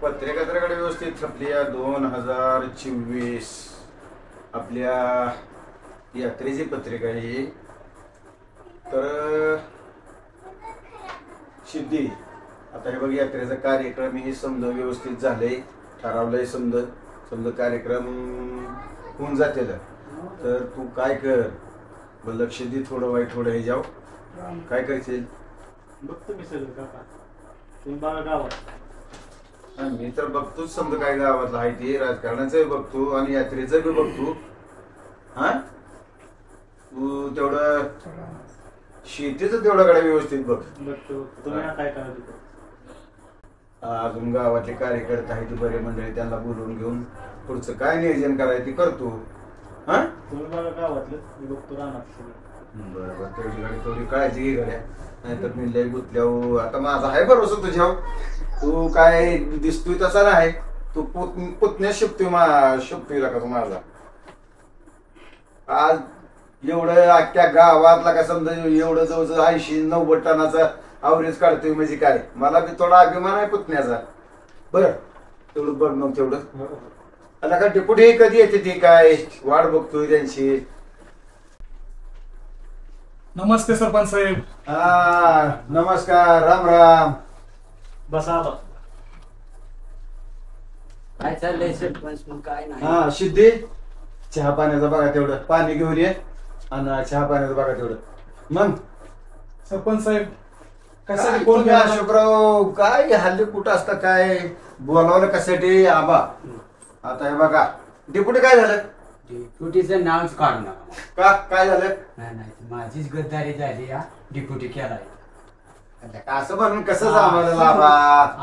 पत्रिका तर व्यवस्थित छपली 2024 आपल्या यात्रेची पत्रिका ही. तर सिद्धी आता हे बघ, यात्रेचा कार्यक्रम ही समजा व्यवस्थित झालंय, ठरवलंय, समजा कार्यक्रम होऊन जाते. तर तू काय कर, लक्ष दे थोडं वाईट थोडं हे जाऊ. काय करशील? बघतो मी सगळं काका, तुम्ही बघा गावात. मी तर बघतोच, समजा काय गावातलं आहे ते, राजकारणाचं बघतो आणि यात्रेचं बी बघतो. हा, तू तेवढं शेतीचं तेवढं कडे व्यवस्थित बघ. बघतो तुम्ही काय करा. अजून गावातले कार्यकर्ते आहेत, बरे मंडळी, त्यांना बोलवून घेऊन पुढचं काय नियोजन करायचं ते करतो. हा, तुम्ही बघा गावातलं, मी बघतो रानात सगळं. बरोबर, तेवढी गाडी थोडी काळजी घे गड्या, नाहीतर मी लय गुतल्यावर. आता माझा आहे भरोसा तुझ्यावर, तू काय दिसतोय तसा नाही, तू पुतण्या शिपतोय का तू माझा. आज एवढं अख्ख्या गावातला का समजा एवढं जवळजवळ 80-90 टनाचा अवरेज काढतोय म्हणजे काय, मला बी थोडा अभिमान आहे पुतण्याचा. बरं, तेवढं बघ मग तेवढं. आता का डेपुटी कधी येते ती काय वाट बघतोय त्यांची. नमस्ते सरपंच साहेब. हा, नमस्कार, राम राम. बसा आला. काय चाललंय सरपंच? मग काय नाही. हा सिद्धी, चहा पाण्याचं बघा तेवढं, पाणी घेऊन ये आणि चहा पाण्याचं बघा तेवढं. मग सरपंच साहेब कशासाठी कोण फोन केला? अशोकराव काय हल्ली कुठं असतं, काय बोलावलं कशासाठी आबा? आता हे बघा, डेपुटी काय झालं? डिप्युटीचं नावच काढू नका. का काय झालं? नाही, माझीच गद्दारी झाली या डिप्युटी केलाय. असं म्हणून कसं आम्हाला आबा?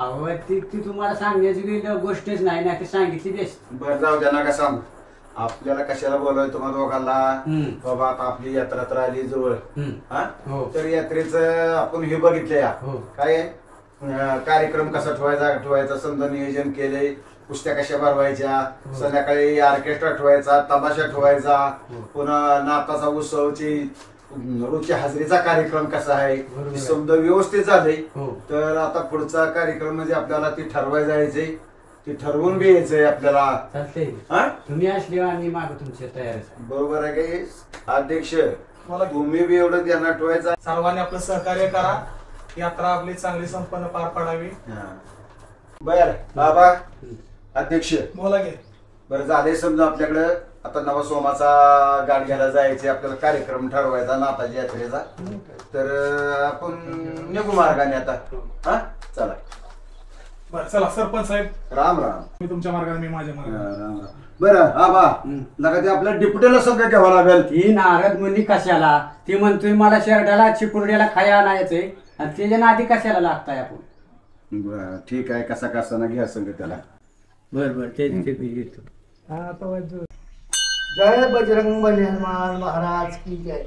अहो ती तुम्हाला सांगण्याची गोष्टच नाही, नाही सांगितली बेस्ट. बरं जाऊ द्या, नका सांग. आपल्याला कशाला बोलावलं तुम्हाला दोघांना? बाबा आता आपली यात्रा तर आली जवळ. हा, तर यात्रेचं आपण हे बघितलंय काय कार्यक्रम कसा ठेवायचा समजा नियोजन केलंय. कुस्त्या कशा भरवायच्या, संध्याकाळी ऑर्केस्ट्रा ठेवायचा, तमाशा ठेवायचा, पुन्हा नाताचा उत्सवची रोजच्या हजेरीचा कार्यक्रम कसा आहे समजा व्यवस्थित झालंय. तर आता पुढचा कार्यक्रम म्हणजे आपल्याला ती ठरवायला जायचंय, ती ठरवून घ्यायचंय आपल्याला. तुम्ही असले आम्ही माग तुमच्या तयार. बरोबर आहे काही अध्यक्ष? तुम्ही बी एवढं ध्यानात ठेवायचं. सर्वांनी आपलं सहकार्य करा, यात्रा आपली चांगली संपन्न पार पडावी. बर बाबा अध्यक्ष बोला गे. बरं झालंय, समजा आपल्याकडं आता नवा सोमाचा गाडग्याला जायचे, आपल्याला कार्यक्रम ठरवायचा नाताच्या यात्रेचा. तर आपण निघू मार्गाने आता. हा चला. बरं चला सरपंच साहेब. राम राम. मी तुमच्या मार्गाने, मी माझ्या मार्गाने. राम राम. बरं आबा, लगा ते आपल्या डिप्युटीला सगळं घ्यावं लागेल. ती नारद मुनी कशाला? ती म्हणतोय मला शेरडाला चिपुरड्याला खाया आणायचंय आणि त्याच्या आधी कशाला लागताय आपण? बर ठीक आहे, कसा कसा ना घ्या संग त्याला. बर ते घेतो. जय बजरंग बली हनुमान महाराज की जय.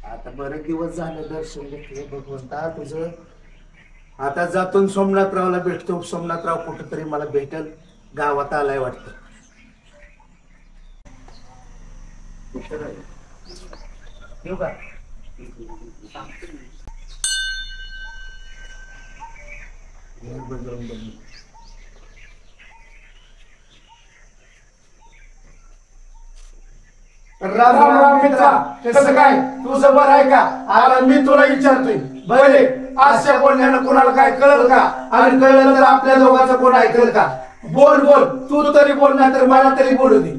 आता बरेच दिवस झाले दर्शन घेतले भगवंता तुझं. आता जातून सोमनाथरावला भेटतो. सोमनाथराव कुठंतरी मला भेटल, गावात आलाय वाटतं. येऊ का? बजरंग बली. राम राम मित्रा, कसं काय तुझं बरं आहे का? अरे मी तुला विचारतोय, बरे अशा बोलण्यानं कोणाला काय कळलं का? आणि कळलं तर आपल्या दोघांचं कोण ऐकलं का? बोल बोल, तू तरी बोल, नाही तर मला तरी बोलू दे.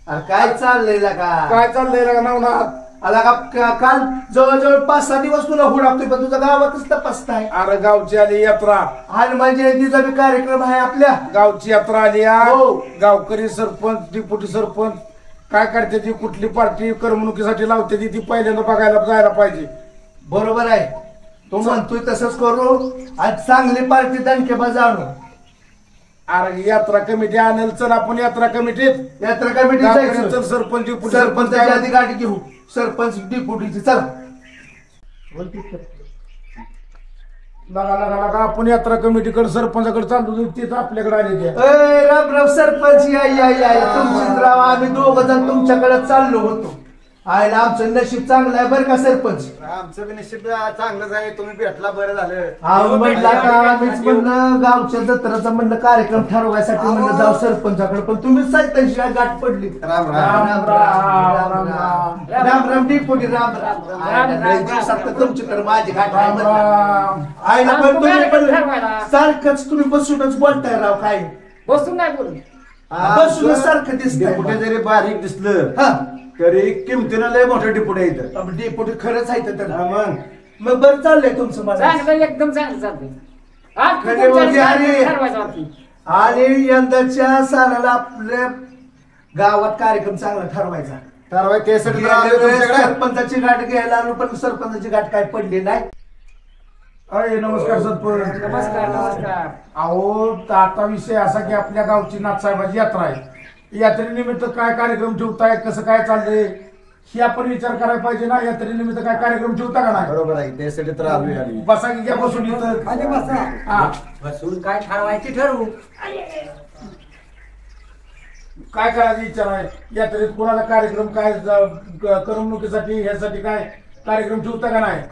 अरे काय चाललंय का? काय चाललंय का नवनाथ? आला का काल जवळजवळ 5-6 दिवस तुला हुडाकतोय, पण तुझा गावातच तपासताय. अरे गावची आली यात्रा, हनुमान जयंतीचा बी कार्यक्रम आहे आपल्या गावची यात्रा आली. हो. गावकरी सरपंच, डिप्युटी सरपंच काय करते ती, कुठली पार्टी करमणुकीसाठी लावते ती पहिल्यांदा बघायला जायला पाहिजे. बरोबर आहे, तो म्हणतोय तसंच करू. आज चांगली पार्टी दणकेबाज आणू. अरे यात्रा कमिटी आणेल, चल आपण यात्रा कमिटीत. यात्रा कमिटी चल सरपंच डिप्युटी सरपंचाची आधी गाडी घेऊ. सरपंच डिप्युटीची चला. लगा आपण यात्रा कमिटीकडे सरपंचाकडे चाललो तिथं आपल्याकडे आले ते. राम राम सरपंच या तुमचीच राव आम्ही दोघ जण तुमच्याकडे चाललो होतो. आयला आमचं नशीब चांगलं आहे बरं का सरपंच. आमचं बी नशीब चांगलंच आहे, तुम्ही भेटला बरं झालं. अहो म्हणला का आम्हीच म्हणलं गावच्या जत्राचा म्हणलं कार्यक्रम ठरवायसाठी म्हणलं जाऊ सरपंचाकडे, पण तुम्हीच साहित्याशी गाठ पडली. राम राम राम डेपुटी राम राम दिवसात तुमच्याकडे माझी गाठ आहे म्हणलं. आईला पण तुम्ही पण सारखंच तुम्ही बसूनच बोलताय राव. काय बसून नाही बोलून बसूनच सारखं दिसतंय. कुठे जरी बारीक दिसलं हा तरी किमतीनं लय मोठं डिपुटे इथं. डेपुटी खरंच आहे तर. मग मग बरं चाललंय तुमचं मला. चांगलं एकदम चांगलं चाललंय. आज खरे तुमच्या म्हणजे अरे. ठरवायचं होती. आणि यंदाच्या सालाला आपल्या गावात कार्यक्रम चांगला ठरवायचा. ठरवाय त्यासाठी तर गेल्या आलोय वेळेस तुमच्याकडे. सरपंचाची गाठ घ्यायला आलो पण सरपंचाची गाठ काय पडली नाही. अय नमस्कार सरपंच. नमस्कार नमस्कार. अहो आता विषय असा की आपल्या गावची नाथसाहेबाची यात्रा आहे. यात्रेनिमित्त काय कार्यक्रम ठेवताय, कसं काय चाललंय हे आपण विचार करायला पाहिजे ना. यात्रेनिमित्त काय कार्यक्रम ठेवता का नाही? बरोबर आहे, त्यासाठी तर आलोय आम्ही. बसा की घ्या बसून इथं. खाली बसा. हा बसून काय ठरवायची ठरवू. काय करायचा विचार आहे? यात्रेत कोणाला कार्यक्रम काय करमणुकीसाठी ह्यासाठी काय कार्यक्रम ठेवता का नाही?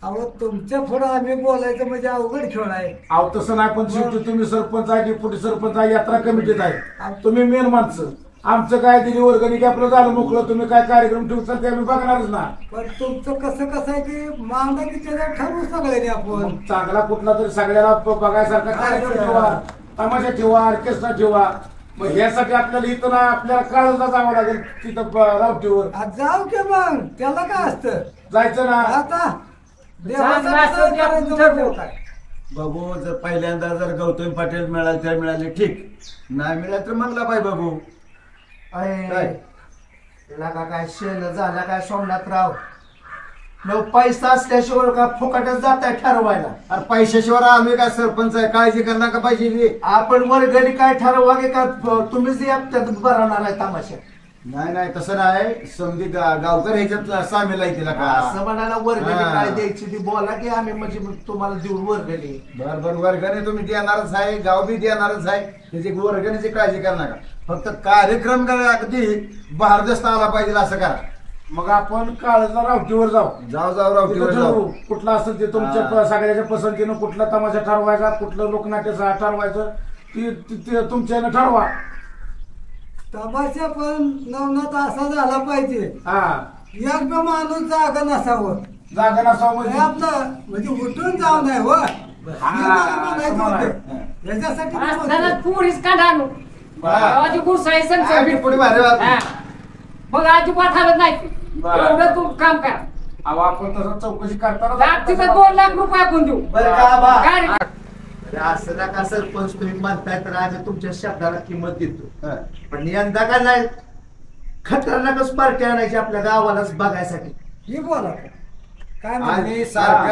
अहो तुमच्या पुढं आम्ही बोलायचं म्हणजे अवघड खेळ आहे. अहो तसं नाही, पण शेवटी तुम्ही सरपंच आहे, डेप्युटी सरपंच आहे, यात्रा कमिटीत आहे, तुम्ही मेन माणसं. आमचं काय दिली वर्गणी की आपलं झालं मोकळं. तुम्ही काय कार्यक्रम ठेवता ते आम्ही बघणारच ना. पण तुमचं कसं आहे की मांडा की त्याला ठरवू सगळ्यांनी आपण. मग चांगला कुठला तरी सगळ्याला बघायसारखा कार्यक्रम ठेवा, तमाशा ठेवा, ऑर्केस्ट्रा ठेवा. मग यासाठी आपल्याला इथं ना आपल्याला काळजला जावं लागेल तिथं रावटीवर. आज जाऊ की मग त्याला काय असतं. जायचं ना. आता चांगलं देवाचा असं विचार ते आपण करायचं ठरवू. म्हणजे काय? बघू, जर पहिल्यांदा जर गौतम पाटील मिळाले तर मिळाले ठीक, नाही मिळाले तर म्हणला पाहिजे बघू. अय, लागा काय शेण झाला काय सोमनाथराव. न पैसा असल्याशिवाय का फुकटच जात आहे ठरवायला. अरे पैशाशिवाय आम्ही काय सरपंच आहे, काळजी करणार का पाहिजे? आपण वर्गणी काय ठरवा की का तुम्हीच त्यात भरणार आहे तमाशा. नाही तसं नाही, समधी गावकर ह्याच्यात सामील आहे तिला का. असं म्हणाला वर्गणी हा. काय द्यायची ती बोला की आम्ही म्हणजे मग तुम्हाला देऊ वर्गणी. बरोबर, वर्गणी तुम्ही देणारच आहे, गाव बी देणारच आहे, त्याची वर्गणीची काळजी करू नका. फक्त कार्यक्रम अगदी भारदस्त आला पाहिजे असं करा. मग आपण काळजला रावटीवर जाऊ. जाऊ तिथं रावटीवर ठरवू. जाऊ. कुठला असेल ते तुमच्या हा. सगळ्याच्या पसंतीनं कुठला तमाशा ठरवायचा, कुठलं लोकनाट्य ठरवायचं ते तुमच्या यानं ठरवा. तमाशा पण नवनाथ असा झाला पाहिजे. हा एक बी माणूस जागा नसावं. जागा नसावं हे म्हणजे आपलं म्हणजे उठून जाऊ नये हो. हे मला म्हणायचं होतं. याच्यासाठी मी असताना बोलतोय. पुरीच काढा आणू. गावाची गुरसाई आम्ही पुढे भारी वाटलं. हा. मग अजिबात हालत नाही. बरं. एवढं तू काम कर. अहो आपण तसं चौकशी करताना जागतिक 2 लाख रुपये आपण देऊ. बरं का बा? काय असं नका सरपंच तुम्ही म्हणताय तर आम्ही तुमच्या शब्दाला किंमत देतो. हा. पण यंदा काय नाही खतरनाकच पार्टी आणायची आपल्या गावालाच बघायसाठी. ही बोला काय म्हणते? आणि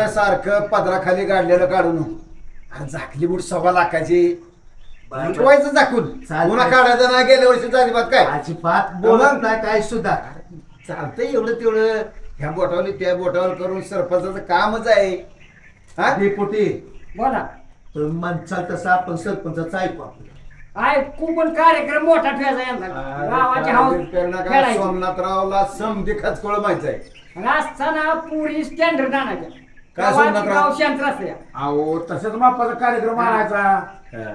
सारखं पदराखाली गाडलेलं काढू नको. झाकली बुट 1.25 लाखाची लुटवायचं झाकून. चालतंय. पुन्हा काढायचं नाही, गेल्या वर्षी अजिबात काय अजिबात बोलत नाही काय सुद्धा. चालतंय एवढं तेवढं. ह्या बोटावली त्या बोटावर करून सरपंचाचं कामच आहे. हा? डेपुटी बोला. तुम्ही म्हणसाल तसं आपण सरपंचाचं ऐकू आपलं. ऐकू पण कार्यक्रम मोठा ठेवायचा यंदा. गावाची हाऊस सोमनाथरावला समधी खचकोळ माहिती आहे. असताना पुरी स्टँडर्ड आणायच्या. काय गावाची सोमनाथराव? गाव शांत असते. अहो तशाच मापाचा कार्यक्रम आणायचा.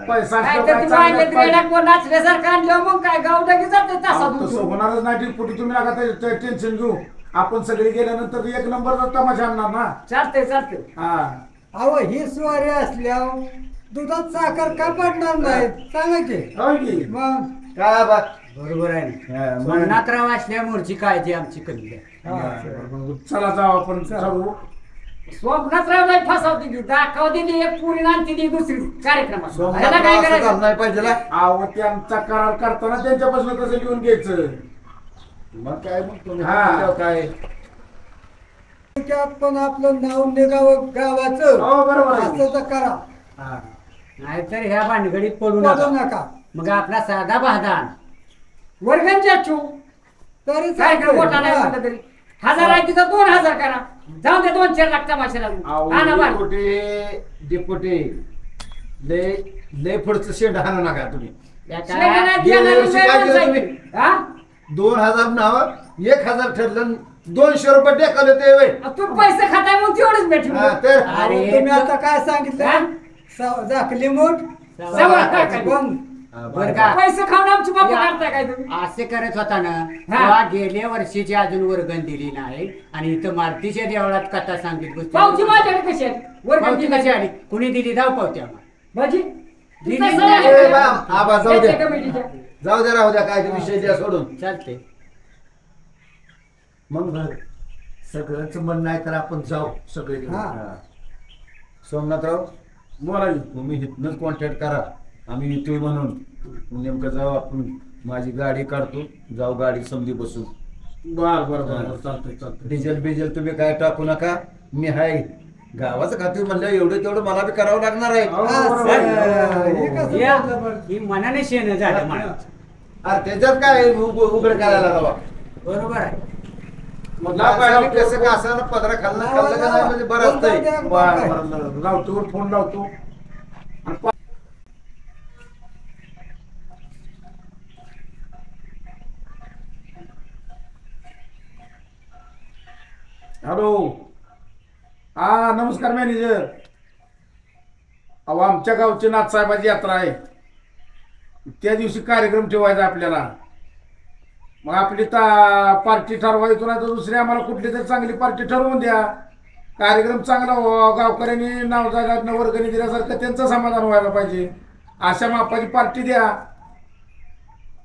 पैसा काय असल्यावर तर काय ती चांगलं वांग्यात पाहिजे. वेड्यात कोण नाचल्यासारखं आणलं मग काय गाव लगेच जाते अहो, तसं तासात. होणारच नाही डेपुटी. तुम्ही नका टेन्शन घेऊ. आपण सगळे गेल्यानंतर 1 नंबरचा तमाशा आणणार ना. चालते. हा अहो ही स्वारी असल्यावर दुधात साखर का पडणार नाही सांगा की. होय की? मग काय बा बरोबर आहे ना. हा, मग. सोमनाथराव असल्यामुळची काळजी आमची कमी आहे. चला जाऊ आपण ठरवू. स्वप्नात नाही फसवती ती. दाखव दिली एक पुरी आणती ती दुसरी कार्यक्रमात. ह्याला काय सोमनाथराव असं करायचं? झालं नाही पाहिजे ना. अहो त्यांचा करार करताना त्यांच्यापासून कसं लिहून घ्यायचं. मग काय मग तुम्ही हा. म्हणल्यावर काय त्यात पण आपलं नाव निघावं गावाचं. हो बरोबर आहे. असं तर करा. हा. नाहीतर ह्या भानगडीत पडू बोलू नका. नका मग आपला साधा बहादान वर्गांच्या चू तरी कार्यक्रम मोठा नाही चालतंय. म्हटलं तरी. 1000 आहे तिथं 2000 करा. जाऊन दे 2-4 लाख तमाशाला. हा ना बा. डेपुटी लय लय पुढचं शेंड हाणू नका तुम्ही. शेंगाला गेल्या देणारी वर्षी काय वेळ केलं जाईल. तुम्ही? हा? 2000 नाव 1000 ठरलं 200 रुपये टेकले ते वय. तू पैसे खाताय मग तेवढंच भेटून. हा, तर अरे तुम्ही आता काय सांगितलं झाकली मूठ बंद. बरं का पैसे खाऊन आमची बापा काढताय काय तुम्ही? असे करत होता ना तेव्हा गेल्या वर्षीची अजून वर्गण दिली नाही आणि इथं मारुतीच्या देवळात कथा सांगितली पावती माझ्याकडे कशी आहे? वर पावती कशी आली कुणी दिली धाव पावती आम्हाला माझी दिली तिथं नाही. सगळं ए, बाप, आबा, जाऊ द्या. त्याच्या कमिटीच्या. जाऊ द्या राहू द्या काय ते विषय द्या सोडून. चालते मग बघ, सगळ्यांचं म्हणणं आहे तर आपण जाऊ सगळे. हा. सोमनाथराव बोला की. तुम्ही इथनच कॉन्टॅक्ट करा आम्ही येतोय म्हणून. नेमकं जाऊ आपण माझी गाडी काढतो जाऊ गाडी समधी बसून. बर बर बर चालतंय चालतंय. डिझेल बिझेल तुम्ही काय टाकू नका मी हाय गावाचं खाते म्हणलं एवढं तेवढं मला बी करावं लागणार आहे. हे कसं या बोललं बरं? ही मनाने शेण झालं म्हणा अरे त्याच्यात काय उघड करायला लावा. बरोबर आहे. मग लावायला कसं का असं पदरा खाल्लं खाल्लं का नाही म्हणजे बरं असतंय. बर बर लावतो फोन लावतो. हॅलो हा नमस्कार मॅनेजर. अहो आमच्या गावची नाथसाहेबाची यात्रा आहे त्या दिवशी कार्यक्रम ठेवायचा आपल्याला. मग आपली पार्टी ठरवायचो नाही तर दुसरी आम्हाला कुठली तरी चांगली पार्टी ठरवून द्या. कार्यक्रम चांगला व्हावा गावकऱ्यांनी नाव जागा वर्गणी दिल्यासारखं त्यांचं समाधान व्हायला पाहिजे अशा मापाची पार्टी द्या.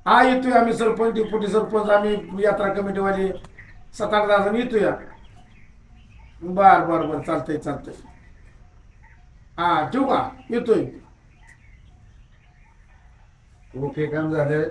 हा येतोय आम्ही सरपंच डेप्युटी सरपंच आम्ही यात्रा कमिटीवाले 7-8 जण येतोय. बर बर बर चालतंय चालतंय. हा ठेवू का येतोय. ओके काम झालं.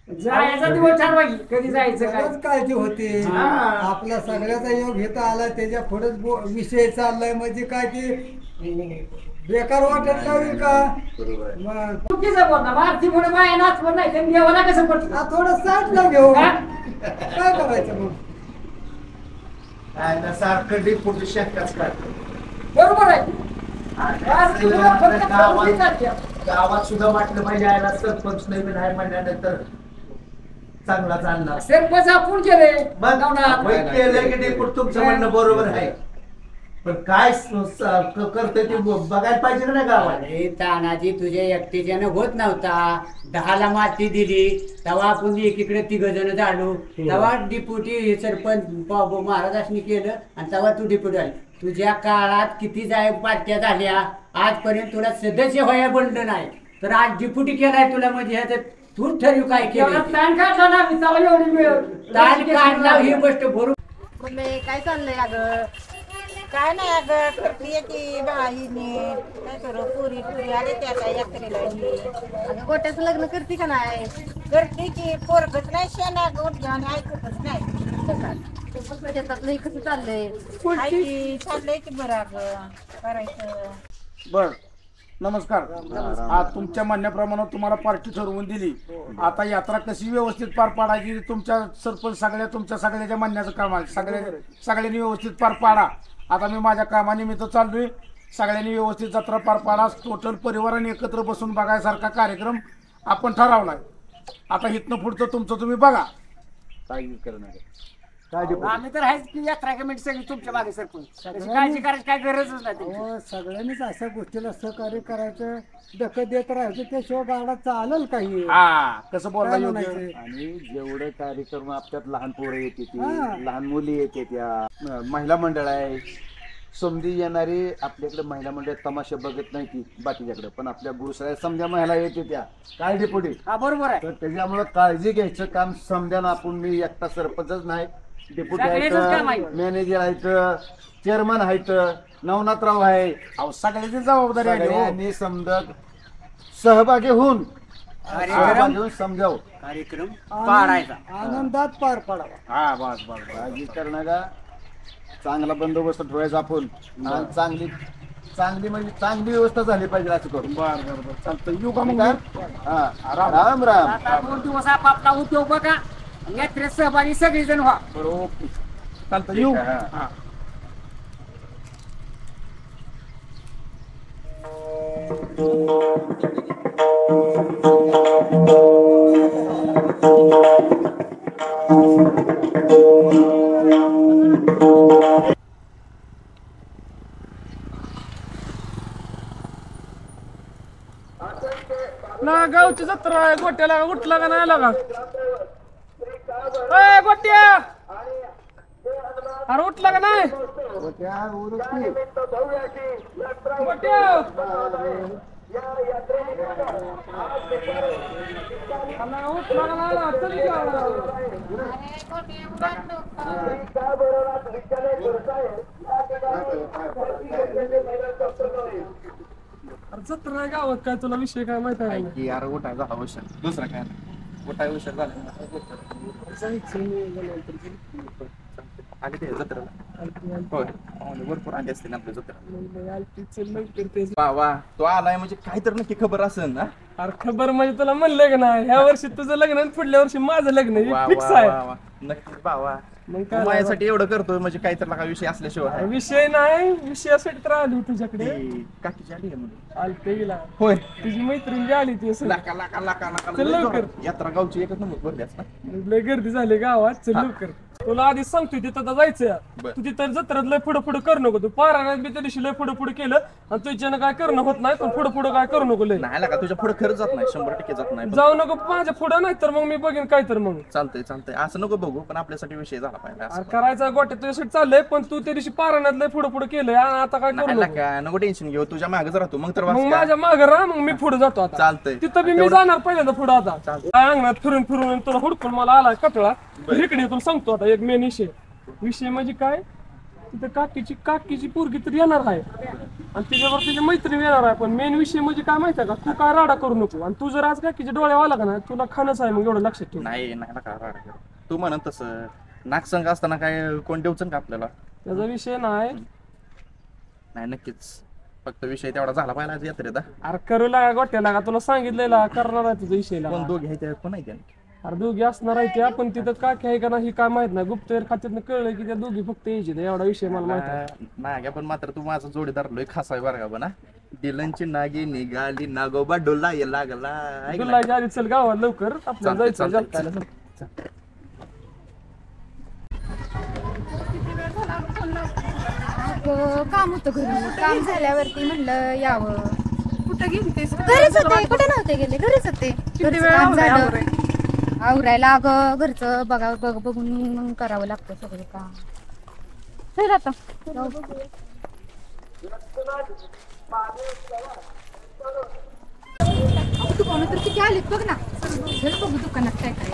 जायचा दिवस ठरवा की कधी जायचं काय. सगळंच काळजी होते हा. आपला सगळ्याचा योग घेता आला त्याच्या पुढेच विषय चाललाय म्हणजे काय ते बेकार वाटत लावी का बरोबर आहे. मग चुकीचं बोल ना मारती पुढे बाय नाचवत नाही त्यांनी देवाला कसं पडतं. हा, थोडं साईडला घेऊ हा? काय करायचं मग. काय ना सारखं डेपुटी शेतकाच काय बरोबर आहे. मारती पुढं फक्त पावती काढते. गावात सुद्धा वाटलं पाहिजे यायला सरपंच नवीन आहे म्हणल्यानंतर चांगला चालणार. सरपंच आपण केले मग गावनात. वैद्य केलंय की डेपुटी तुमचं म्हणणं बरोबर आहे पण काय करतोय ते बघायला पाहिजे का नाही गावात. अरे तानाजी तुझ्या एकटीच्यानं होत नव्हता. 10ला माती दिली तेव्हा आपण एकीकडे 3 जण झालो तेव्हा डिप्युटी सरपंच बाबू महाराजांनी केलं आणि तेव्हा तू डिप्युटी आली. तुझ्या काळात किती पार्ट्या झाल्या आजपर्यंत तुला सदस्य व्हायला बनलं नाही तर आज डिप्युटी केलाय तुला म्हणजे ह्याचं तू ठरव काय एवढा केलं. ताण काढला ना मी तेव्हा एवढी वेळ ताण काढला ही गोष्ट बरोबर. मम्मी काय चाललंय अगं. काय नाही अगं करते की बाईने काय करू पुरी आले त्या काय यात्रेला अगं गोट्याचं लग्न करते का नाही. करते की पोरगच नाही शेणा गोट आणि ऐकतच नाही. शेतातलं कसं चाललंय चाललंय की बरं अगं करायचं. बर नमस्कार. आज तुमच्या म्हणण्याप्रमाणे तुम्हाला पार्टी ठरवून दिली. आता यात्रा कशी व्यवस्थित पार पाडायची तुमच्या सरपंच तुमच्या सगळ्याच्या म्हणण्याचं काम आहे. सगळ्यांनी व्यवस्थित पार पाडा. आता मी माझ्या कामानिमित्त चाललोय. सगळ्यांनी व्यवस्थित जत्रा पार पाडा. टोटल परिवाराने एकत्र बसून बघायसारखा कार्यक्रम आपण ठरवलाय. आता इथनं पुढचं तुमचं तुम्ही बघा. काय करणार आम्ही तर आहेच की यात्रा कमिटी सगळी तुमच्या मागे सरपंच. त्याची काळजी करायची काय गरजच नाही त्यांची. हो, सगळ्यांनीच अशा गोष्टीला सहकार्य करायचं दखल देत राहायचं त्याशिवाय गाडा चालेल काही. हा कसं बोलला काय योग्य. म्हणायचं? आणि जेवढे कार्यक्रम आपल्यात लहान पोरं येते ती हा. लहान मुली येते त्या महिला मंडळ आहे समधी येणारी आपल्याकडे महिला मंडळ तमाशा बघत नाही ती बाकीच्याकडे पण आपल्या गुरुसाहेब समजा महिला येते त्या काय डेपुटी. हा बरोबर आहे. तर त्याच्यामुळे काळजी घ्यायचं काम समजा आपण मी एकटा सरपंचच नाही डेप्युटी सगळ्यांचंच काम आहे. आहेत मॅनेजर आहेत चेअरमन आहेत नवनाथराव आहे अहो सगळ्याची जबाबदारी आहे हो. सगळ्यांनी समजा सहभागी होऊन समजाव कार्यक्रम पाडायचा. आनंदात पार पडावा. हा बस बस बस. काळजी करणारा चांगला बंदोबस्त ठेवायचा आपण आणि चांगली म्हणजे चांगली व्यवस्था झाली पाहिजे असं करून. बर बर बर चालतं येऊ का मग. हा राम राम. आता 2 दिवस आपापला उद्योग बघा यात्रेत सहभागी सगळेजण व्हा. बरोबर चालतं येऊ. हा. ना गावची जत्रा आहे. गोट्याला उठला का नाही आला का? ए गोट्या, अरे उठला का नाही? गोट्या, उठला का नाही आला? चल की आला. अरे जत्रा आहे गावात, काय तुला विषय काय माहित आहे की यार उठायचा हा विषय दुसरा काय उठाय विषय झाला आले ते जत्रेला होय भरपूर आले असते ना आपल्या जत्रेला. बाबा तो आलाय म्हणजे काय तर नक्की खबर असेल ना. अरे खबर म्हणजे तुला म्हणलं का नाही, ह्या वर्षी तुझं लग्न आणि पुढल्या वर्षी माझं लग्न फिक्स आहे. नक्कीच बाबा मग काय माझ्यासाठी एवढं करतोय म्हणजे काय तर का विषय असल्याशिवाय. विषय नाही, विषयासाठी तर आली तुझ्याकडे. काकीची आली म्हणजे आलते गेला होय तुझी मैत्रीण जी आली ती लाका लाका लाका लाका चल लवकर. यात्रा गावची एकच नंबर भरली असता. लय गर्दी झाली गावात. चल लवकर. तुला आधी सांगतोय तिथं जायचं. बरं. तू तिथं जत्रात लय पुढं पुढं करू नको. तू पारायणात बी त्या दिवशी लय पुढं पुढं केलं आणि तुझ्यानं काय करणं होत नाही. पण पुढं पुढं काय करू नको लय. नाही लाका तुझ्या पुढे खरंच जात नाही 100% जात नाही. जाऊ नको माझ्या पुढं, नाही तर मग मी बघेन काय तर मग. चालतंय चालतंय असं नको बघू पण आपल्यासाठी विषय झाला पाहिजे असं. अरे करायचा गोट्या तुझ्यासाठी चाललंय, पण तू त्या दिवशी पारायणात लय पुढं पुढं केलंय आणि आता काय करू नाही नको. लाका नको टेन्शन घेऊ तुझ्या मागच राहतो मग तर मग वाच का? माझ्या मागं राहा, मग मी पुढे जातो आता. चालतंय तिथं बी मी जाणार पहिल्यांदा पुढे. आता काय अंगणात फिरून फिरून तुला हुडकून मला आला कटळा. इकडे तुला सांगतो आता एक मेन विषय म्हणजे काय, तिथं काकीची पोरगी तर येणार आहे आणि तिच्यावर तिची मैत्रीण येणार आहे. पण मेन विषय म्हणजे काय माहिती का, तू काय राडा करू नको. आणि तू जर आज काकीच्या डोळ्यावर आला का नाही, तुला खाणच आहे मग, एवढं लक्षात ठेव. नाही नाही का राड कर. तू म्हणत तसं नागसंग असताना काय कोण देऊच का आपल्याला. त्याचा विषय नाही. नाही नक्कीच फक्त विषय तेवढा झाला पाहिजे आज यात्रेत. अरे करू लागा गोट्याला का, तुला सांगितलेला करणार आहे तुझा विषय. कोण दोघे आहे कोण आहे अरे दोघी असणार आहे त्या, पण तिथं काकी आहे का नाही काय माहित नाही. गुप्तहेर खात्यातनं कळलं की त्या दोघी फक्त यायचे. एवढा विषय मला माहित आहे. नाग्या पण मात्र तू माझा जोडीदार लोय खासा आहे बरं का. पण दिलंची नागी निघाली नागोबा डोला लागला. तुला आधी चल गावात लवकर आपल्याला जायचं जलकायला. काम होतं घरी, काम झाल्यावरती म्हणलं यावं. कुठं गेलतेस? घरीच होते. कुठे नव्हते गेले, घरीच होते. काम झालं आवरायला अगं घरचं बघून करावं लागतं सगळं काम. चल आता दुकानात तर किती आलीत बघ ना. चल बघू दुकानात काय काय.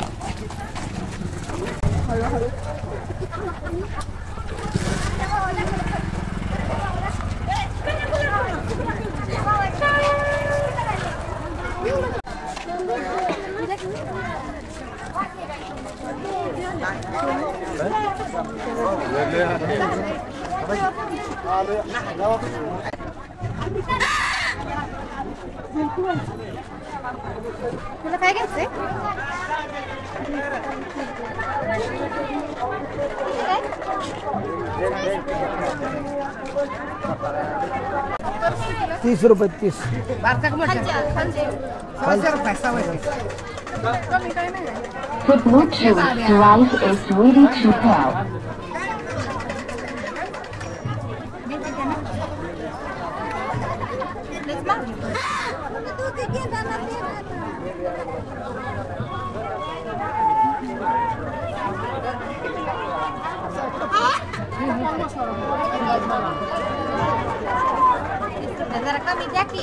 तुला काय घ्यायचंय? ₹30. The Bluetooth device is ready to pair. जरा कमी द्या की.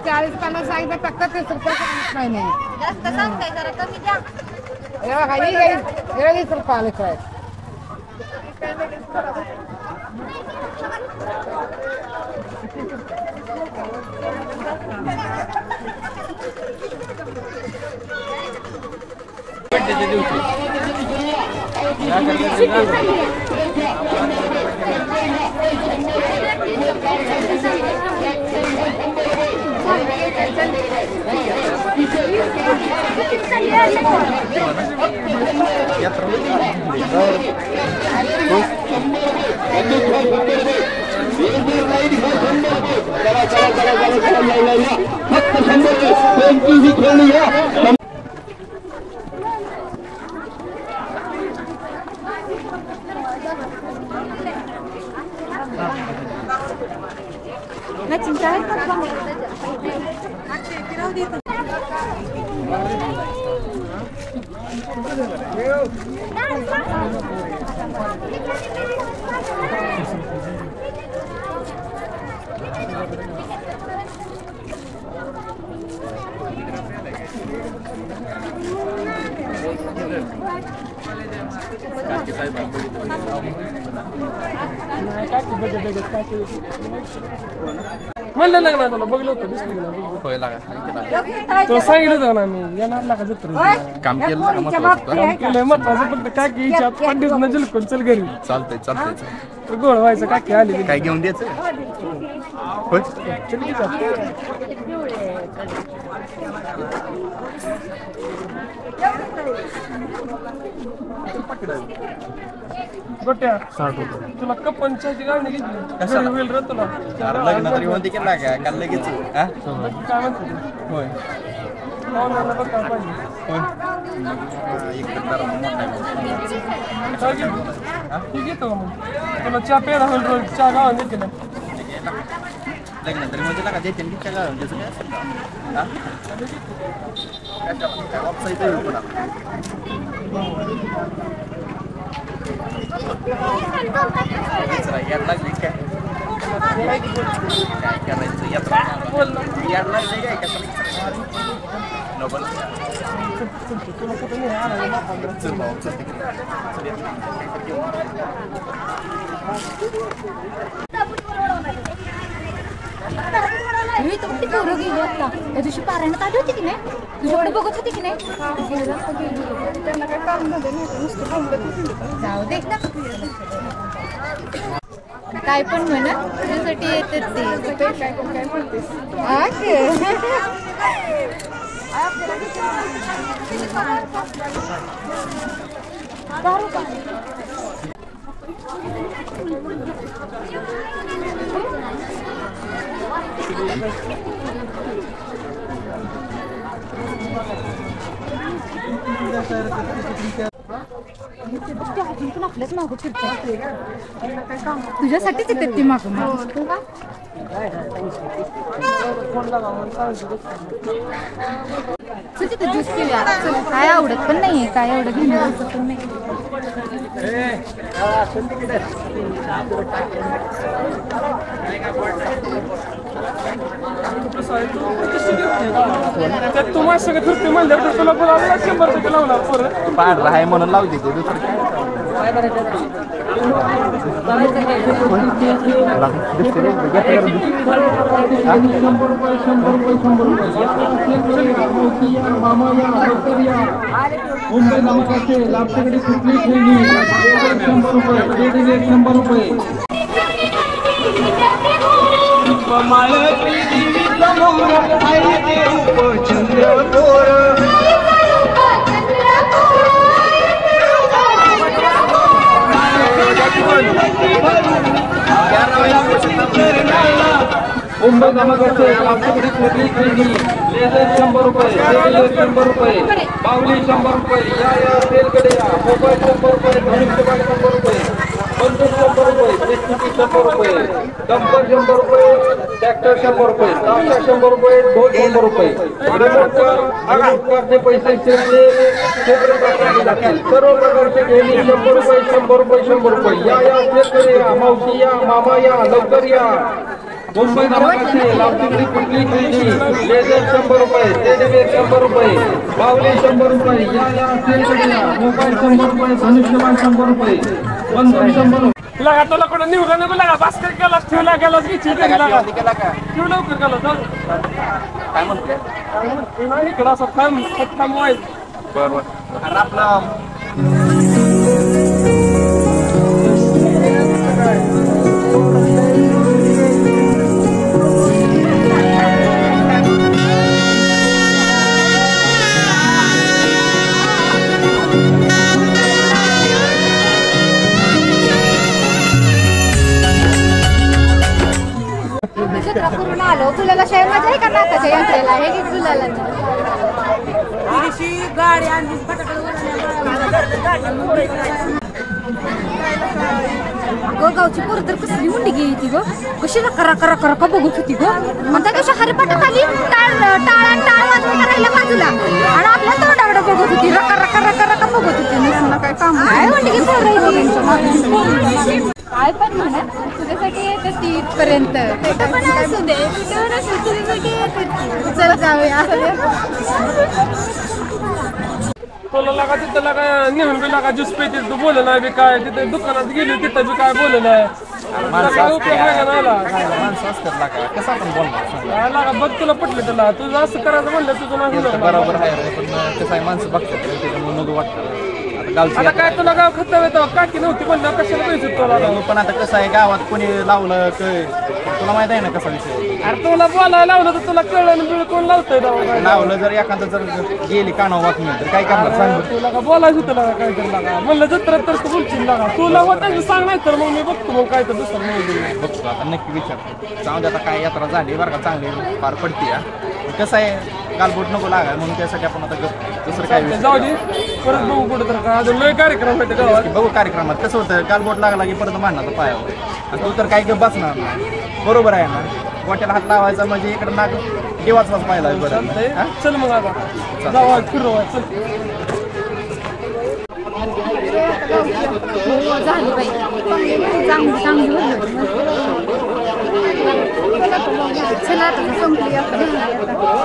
40-50 सांगितलं फक्त 30 रुपये नाही. जास्त सांगताय, जरा कमी द्या. Thank you. म्हणलं लग्न तुला बघलं होतं दिसलं तुला सांगितलं होतं ना मी येणार लागा जत्रा काम केलं महत्वाचं फक्त काकी हिच्या पंडित न जिलकून चल घरी चालतंय चालतंय गोळ व्हायचं काकी आली काय घेऊन द्यायचं गोट्या तुला कपनची गाडी घेतली होईल रे तुला लग्न तरी म्हणते की लागा का लगेच काय म्हणतो होय बघ काय पाहिजे घेतो मग तुला चहा प्यायला होईल रोज चहा गावात देते ना लग्न तरी म्हणजे लागा देते तिच्या गावात त्याचं काय असेल का ऑफसाईड येईल पुन्हा याड लागली काय करायचं यात्रा याड लागली काय कसं नोबल चल भाऊ चल त्या दिवशी पारायणात आली होती की नाही तुझ्याकडे बघत होती की नाही त्यांना काय काम जाऊ दे काय पण म्हणा तुझ्यासाठी येते ते काय म्हणतेस आपल्याच मागं फिरते तुझ्यासाठीच येते ती मागं तिथे ज्यूस पिऊया काय आवडत पण नाहीये काय एवढं घेणार पण नाही तू माझ्या सगळं फिरते म्हणल्यावर तुला बोलावं 100% लावणार परत पांढरा आहे म्हणून लावते ते दुसरं मुंबई नमकाचे लाभकडे कुठली खेळली 100 रुपये 100 रुपये मुंबई नमकाचे लाभकडे कुठली खेळली लेझर 100 रुपये 100 रुपये बावली 100 रुपये या तेलकडे या मोबाईल 100 रुपये धनुष्यबाण 100 रुपये बंदूक 100 रुपये एसटीपी 100 रुपये डंपर 100 रुपये ट्रॅक्टर 100 रुपये ताशा 100 रुपये ढोल 100 रुपये सरकारचे पैसे सर्व प्रकारचे घेणी 100 रुपये 100 रुपये 100 रुपये या तेलकडे या मावशी या मामा या लवकर या मुंबई नमकाचे लाभचिंगडी कुठली खेळली लेझर 100 रुपये टेडीबेर 100 रुपये बावली 100 रुपये या तेलकडे या मोबाईल 100 रुपये धनुष्यबाण 100 रुपये बंदूक 100 रुपये लगा तुला कुठं निवडा नको लागा भास्कर गेला ठेवला गेला ठेव लवकर गेला काय म्हणते इकडं असं थांब वाईट बरोबर अरे आपला का यात्रेला हे की गुलाला गाडी आणली अगं गावची पोरं तर कसली मुंडी गेली ग कशी रका बघत होती ग आणि त्या दिवशी हरिपाठात आली टाळ वाजवता राहिला बाजूला आणि आपल्या तोंडाकडे बघत होती रका बघत होती काय काम काय मुंडी काय पण म्हणा तुझ्यासाठी येते ती इथपर्यंत चल जाऊया तुला लागा तिथं लागा नेहून बी लागा ज्यूस पेटी तू बोल नाही बी काय तिथे दुकानात गेली तिथं बी काय बोल नाही उपयोग नाही ना कसं आपण बोलणार लागा बघ तुला पटलं तुला तुझं असं करायचं म्हणलं तुझं नाही बरोबर आहे पण कसं आहे माणसं बघतात त्याच्यामुळे नको वाटतं आता काय तुला गाव खतं येतं काकी नव्हती म्हणलं कशाला पैसे तुला पण आता कसं आहे गावात कोणी लावलं तुला माहित आहे ना कसा विषय अरे तुला बोलायला लावलं तर तुला कळलं बिळ कोण लावतंय लावलं जर एखादं जर गेली कानावर वाटून तर काय करणार सांग तुला का बोलायचं तुला काहीतरी लागा म्हणलं जत्र तर तू बोलशील लागा तुला होतं सांग नाही तर मग मी बघतो मग काय तर दुसरं बघतो आता नक्की विचारतो जाऊ दे आता काय यात्रा झाली बरं का चांगली पार पडते कसं आहे गालबोट नको लागाय म्हणून त्यासाठी आपण आता दुसरं काय जाऊ दे परत बघू कुठं तर का अजून लय कार्यक्रम होते गावात बघू कार्यक्रमात कसं होतं गालबोट लागला की परत मारणार पायावर आणि तू तर काय बसणार ना बरोबर आहे ना गोट्याला हात लावायचा म्हणजे इकडं नाक देवाचाच पाहिला बरं चल मग आता जाऊ फिरवा चल झाली बाई चांगली चला आता संपली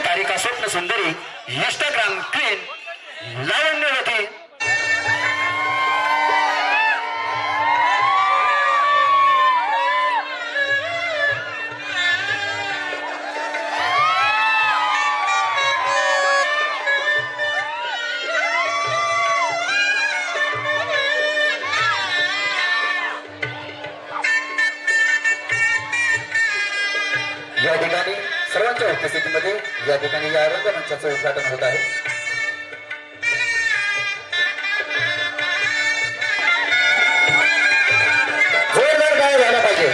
तारिका स्वप्न सुंदरी इंस्टाग्राम क्वीन लावण्यवती या ठिकाणी सर्वांच्या उपस्थितीमध्ये या ठिकाणी या रंगमंचाचं उद्घाटन होत आहे. जोरदार काय झाला पाहिजे.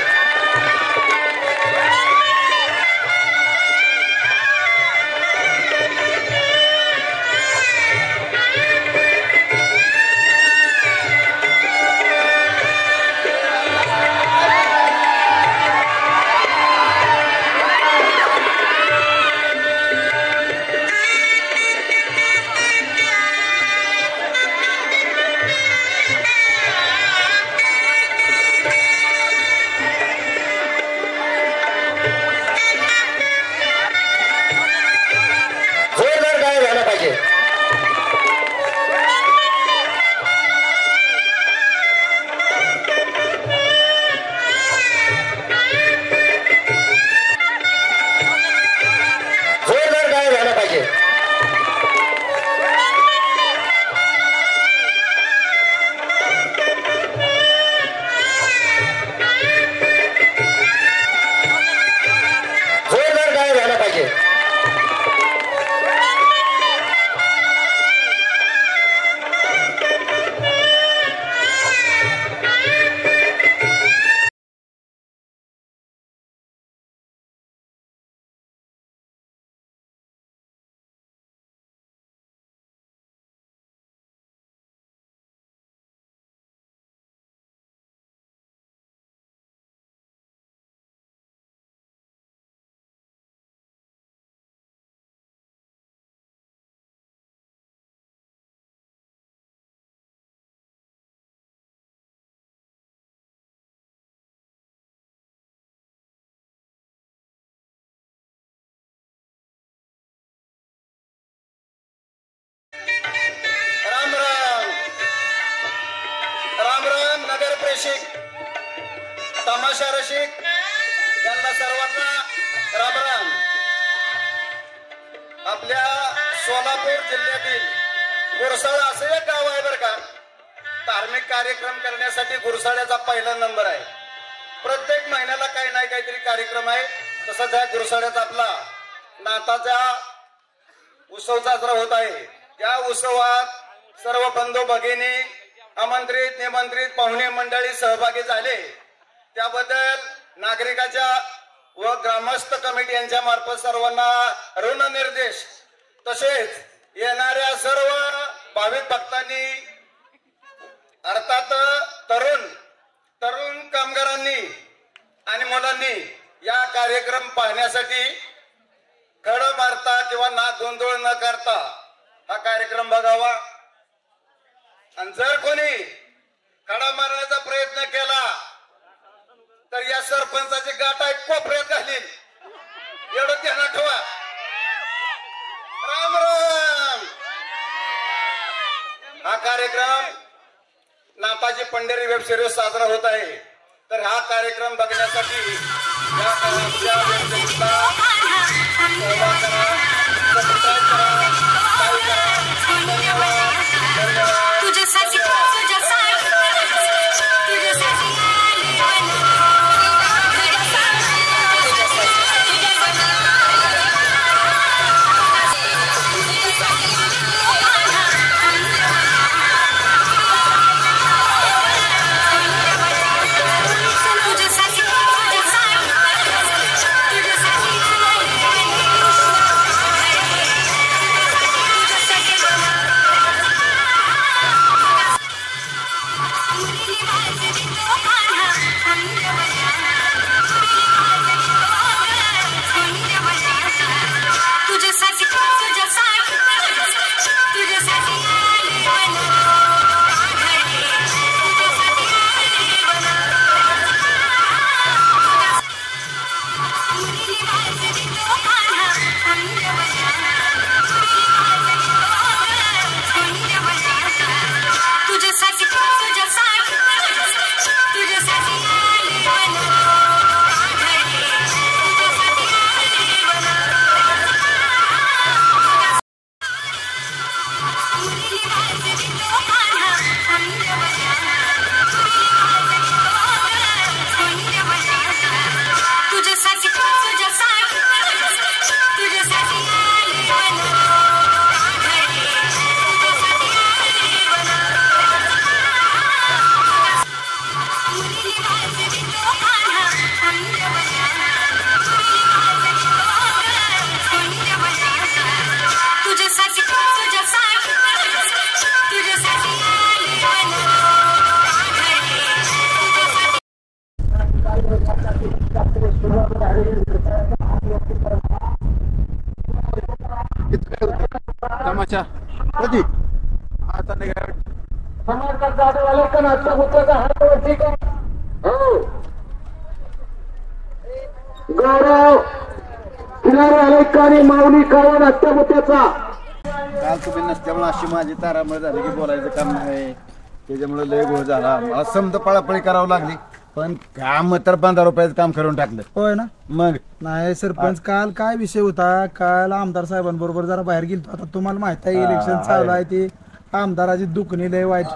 रसिक, तमाशा रसिक यांना सर्वांना राम राम. आपल्या सोलापूर जिल्ह्यातील गुरसाळा असं एक गाव आहे बरं का. धार्मिक कार्यक्रम करण्यासाठी गुरसाळ्याचा पहिला नंबर आहे. प्रत्येक महिन्याला काही नाही काहीतरी कार्यक्रम आहे. तसंच या गुरसाळ्याचा आपला नाताचा उत्सव साजरा होत आहे. त्या उत्सवात सर्व बंधू भगिनी, आमंत्रित निमंत्रित पाहुणे मंडळी सहभागी झाले. त्याबद्दल नागरिकाच्या व ग्रामस्थ कमिटी यांच्या मार्फत सर्वांना ऋणनिर्देश, तसेच येणाऱ्या सर्व भाविक भक्तांनी अर्थात तरुण कामगारांनी आणि मुलांनी या कार्यक्रम पाहण्यासाठी खड मारता किंवा नाक गोंधळ न करता हा कार्यक्रम बघावा. आणि जर कोणी खडा मारण्याचा प्रयत्न केला तर या सरपंचाची गाठ आहे कोपऱ्यात घालील, एवढं ध्यानात ठेवा. राम राम. हा कार्यक्रम नाताजी पंढरी वेब सिरीज साजरा होत आहे. तर हा कार्यक्रम बघण्यासाठी या तमाशा कधी आता नाही काय गौरव किनारे माऊली काळ नाट्यमुत्याचा. काल तुम्ही नसल्यामुळे अशी माझी तारामळ झाली की बोलायचं काम नाही. त्याच्यामुळे लय गोळ झाला. मला समजा पळापळी करावं लागली, पण काम तर 15 रुपयाचं काम करून टाकलं. होय ना. मग नाही सरपंच, काल काय विषय होता, काल आमदार साहेबांबरोबर जरा बाहेर गेलो. आता तुम्हाला माहित आहे इलेक्शन चालू आहे, ते आमदाराची दुखणी लय वाईट.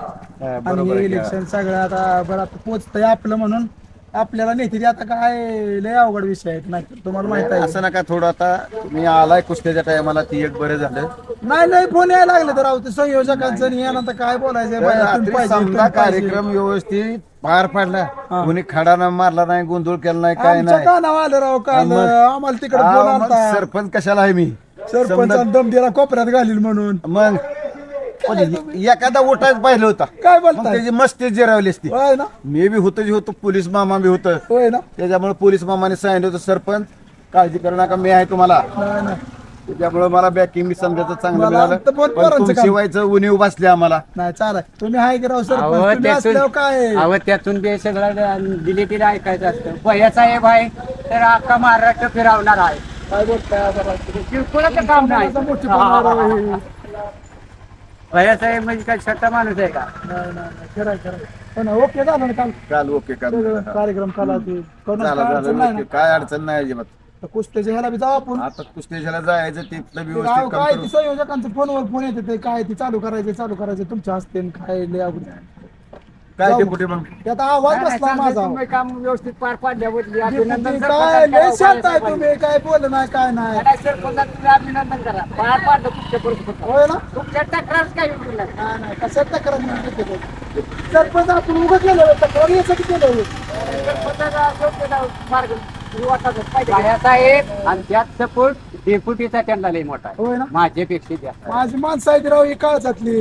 आणि हे इलेक्शन सगळं आता बरं आता पोचतंय आपलं म्हणून आपल्याला नेते. आता काय लय अवघड विषय आहेत, नाही तुम्हाला माहित आहे. असं नका थोडं, आता तुम्ही आलाय कुस्त्याच्या टायमाला ती एक बरं झालं. नाही फोन यायला लागले तर ते संयोजकांचं यानंतर काय बोलायचं. समजा कार्यक्रम व्यवस्थित पार पाडला, कोणी खडा मारला नाही, गोंधळ केला नाही, काय नाही. आलं राव काल आम्हाला तिकडे सरपंच कशाला आहे मी, सरपंच दम दिला कोपऱ्यात घालील म्हणून. मग एखादा उठायच पाहिलं होता, काय बोलता, त्याची मस्ती जिरावली असती. मी बी होतो, पोलीस मामा बी होत. त्याच्यामुळे पोलीस मामाने सांगितलं होतं, सरपंच काळजी करू नका, मी आहे तुम्हाला. त्याच्यामुळे मला बॅकिंग बी समजायचं चांगलं मिळालं. शिवायचं उणीव बसले आम्हाला. नाही चालेल, तुम्ही आहे की राव सरपंच काय त्यातून ते सगळं डिलेटेड ऐकायचं असतं. भैया साहेब आहे तर अख्खा महाराष्ट्र फिरवणार आहे. काय बोलताय किरकोळाचं काम नाही. भैया साहेब म्हणजे काय छोटा माणूस आहे का. खरं पण ओके झालं ना काल काल ओके काल सगळं कार्यक्रम काला ते कोणाला झालं काय अडचण झालं नाही ना. ओके. काय अडचण नाही अजिबात तर कुस्त्याच्या ह्याला बी जाऊ आपण आता कुस्तेशाला जायचं तिथलं ते व्यवस्थित गाव काम काय करू ते संयोजकांचं फोनवर फोन येते ते काय ते चालू करायचे तुमच्या हस्ते आणि काय लय अवघड आहे. काय जाऊ ते मग. कुठे मग त्यात आवाज बसला माझा तुम्ही काम व्यवस्थित पार पाडल्याबद्दल काय अभिनंदन लय सरपंचाचं शांत आहे करावं. तुम्ही काय बोल नाही काय नाही नाही, सरपंचाचं तुम्ही अभिनंदन करा पार पाडलं तुमच्या परिस्थितीत. होय ना तुमच्या तक्रार काय होईल नाही. नाही नाही कशात तक्रार नाही देते ते. सरपंच आपण उभं केलं तक्रार यासाठी केलं होतं. सरपंचाचा योग्य मार्ग वाटायला पाहिजे. बाळासाहेब आणि त्यात सपोर्ट डेप्युटीचा त्यांना लई मोठा आहे होय ना माझ्यापेक्षा जास्त माझी माणसं आहेत राव ही काळजातली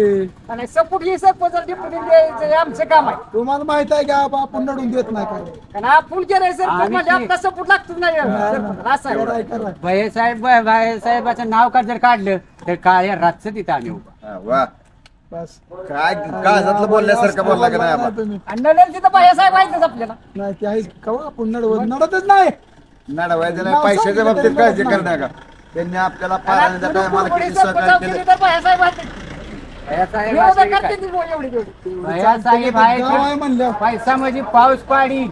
आणि सपोर्ट ही सरपंच डेप्युटी द्यायचं आमचं काम आहे. तुम्हाला माहित आहे का बा, आपण नडून देत नाही काय आणि आपण केलंय सरपंच म्हणजे आपला सपोर्ट लागतो नाही सरपंच असं आहे. कराय कराय बाळासाहेबाचं नाव का जर काढलं तर काळ्या रातचं तिथं आम्ही उभा. हा, वा बस काय काळजातलं बोलल्यासारखं बोलला का नाही आबा? तुम्ही आणि नडेल तिथं बाळासाहेब आहेतच आपल्याला. नाही ते आहेच कवा आपण नडतच नाही नडवायचं नाही नाव पैशाच्या सांगितलं बाबतीत तरी काळजी नडत करण्या का त्यांनी आपल्याला आणि पारायणच्या आपण टायमाला कुठे किती सरपंच सहकार्य केली केलं तर बाळासाहेब आहेत. बाळासाहेब विरोधक असे करते काय? ती एवढी तेवढी. बाळासाहेब गाव आहे आहे म्हणलं पैसा म्हणजे पाऊस पाडी